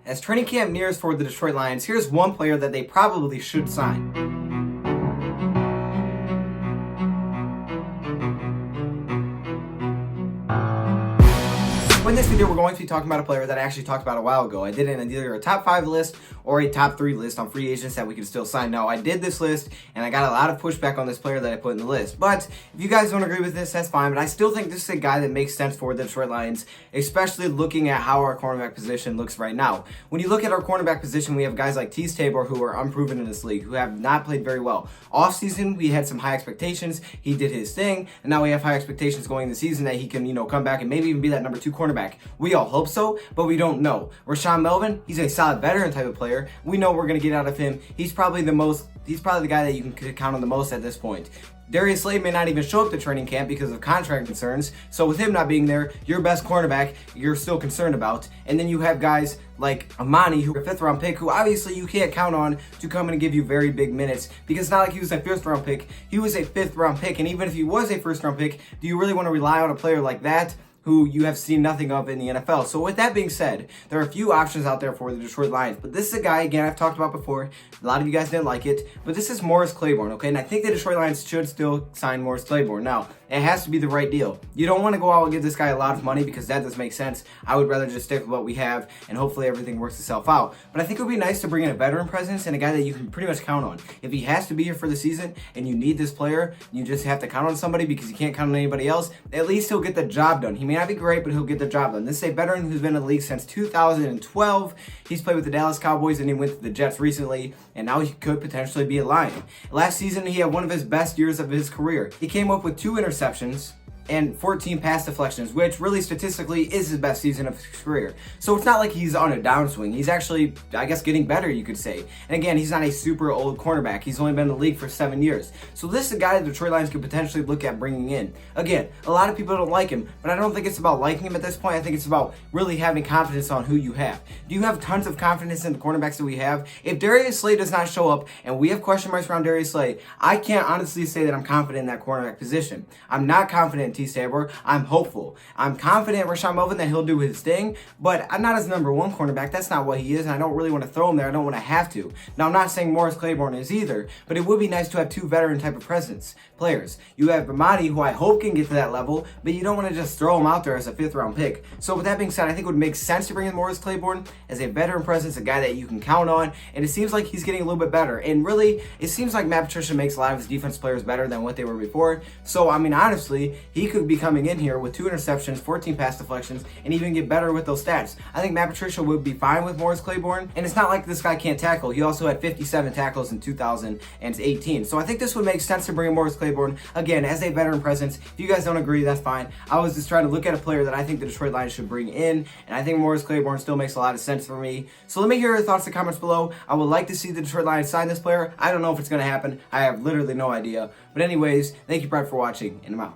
As training camp nears for the Detroit Lions, here's one player that they probably should sign. In this video, we're going to be talking about a player that I actually talked about a while ago. I did it in either a top 5 list or a top 3 list on free agents that we can still sign. Now, I did this list, and I got a lot of pushback on this player that I put in the list. But if you guys don't agree with this, that's fine. But I still think this is a guy that makes sense for the Detroit Lions, especially looking at how our cornerback position looks right now. When you look at our cornerback position, we have guys like Tabor who are unproven in this league, who have not played very well. Offseason, we had some high expectations. He did his thing, and now we have high expectations going into the season that he can, come back and maybe even be that number 2 cornerback. We all hope so, but we don't know. Rashaan Melvin, he's a solid veteran type of player. We know we're going to get out of him. He's probably the guy that you can count on the most at this point. Darius may not even show up to training camp because of contract concerns. So with him not being there, your best cornerback, you're still concerned about. And then you have guys like Amani, who are a 5th round pick, who obviously you can't count on to come in and give you very big minutes, because it's not like he was a 1st round pick. He was a 5th round pick. And even if he was a 1st round pick, do you really want to rely on a player like that, who you have seen nothing of in the NFL? So with that being said, there are a few options out there for the Detroit Lions, but this is a guy, again, I've talked about before. A lot of you guys didn't like it, but this is Morris Claiborne, okay? And I think the Detroit Lions should still sign Morris Claiborne. Now, it has to be the right deal. You don't want to go out and give this guy a lot of money, because that doesn't make sense. I would rather just stick with what we have, and hopefully everything works itself out. But I think it would be nice to bring in a veteran presence and a guy that you can pretty much count on. If he has to be here for the season and you need this player, you just have to count on somebody because you can't count on anybody else, at least he'll get the job done. He may not be great, but he'll get the job done. This is a veteran who's been in the league since 2012. He's played with the Dallas Cowboys, and he went to the Jets recently, and now he could potentially be a Lion. Last season, he had one of his best years of his career. He came up with 2 interceptions and 14 pass deflections, which really statistically is his best season of his career. So it's not like he's on a downswing. He's actually, I guess, getting better, you could say. And again, he's not a super old cornerback. He's only been in the league for 7 years. So this is a guy the Detroit Lions could potentially look at bringing in. Again, a lot of people don't like him, but I don't think it's about liking him at this point. I think it's about really having confidence on who you have. Do you have tons of confidence in the cornerbacks that we have? If Darius does not show up, and we have question marks around Darius, I can't honestly say that I'm confident in that cornerback position. I'm not confident in Tabor. I'm hopeful. I'm confident in Rashaan Melvin that he'll do his thing, but I'm not his number 1 cornerback. That's not what he is, and I don't really want to throw him there. I don't want to have to. Now, I'm not saying Morris Claiborne is either, but it would be nice to have 2 veteran type of presence players. You have Amani, who I hope can get to that level, but you don't want to just throw him out there as a 5th round pick. So with that being said, I think it would make sense to bring in Morris Claiborne as a veteran presence, a guy that you can count on, and it seems like he's getting a little bit better. And really, it seems like Matt Patricia makes a lot of his defense players better than what they were before. So, I mean, honestly, he could be coming in here with 2 interceptions, 14 pass deflections, and even get better with those stats. I think Matt Patricia would be fine with Morris Claiborne, and it's not like this guy can't tackle. He also had 57 tackles in 2018. So I think this would make sense to bring in Morris Claiborne, again, as a veteran presence. If you guys don't agree, that's fine. I was just trying to look at a player that I think the Detroit Lions should bring in, and I think Morris Claiborne still makes a lot of sense for me. So let me hear your thoughts in the comments below. I would like to see the Detroit Lions sign this player. I don't know if it's going to happen. I have literally no idea. But anyways, thank you, Brad, for watching, and I'm out.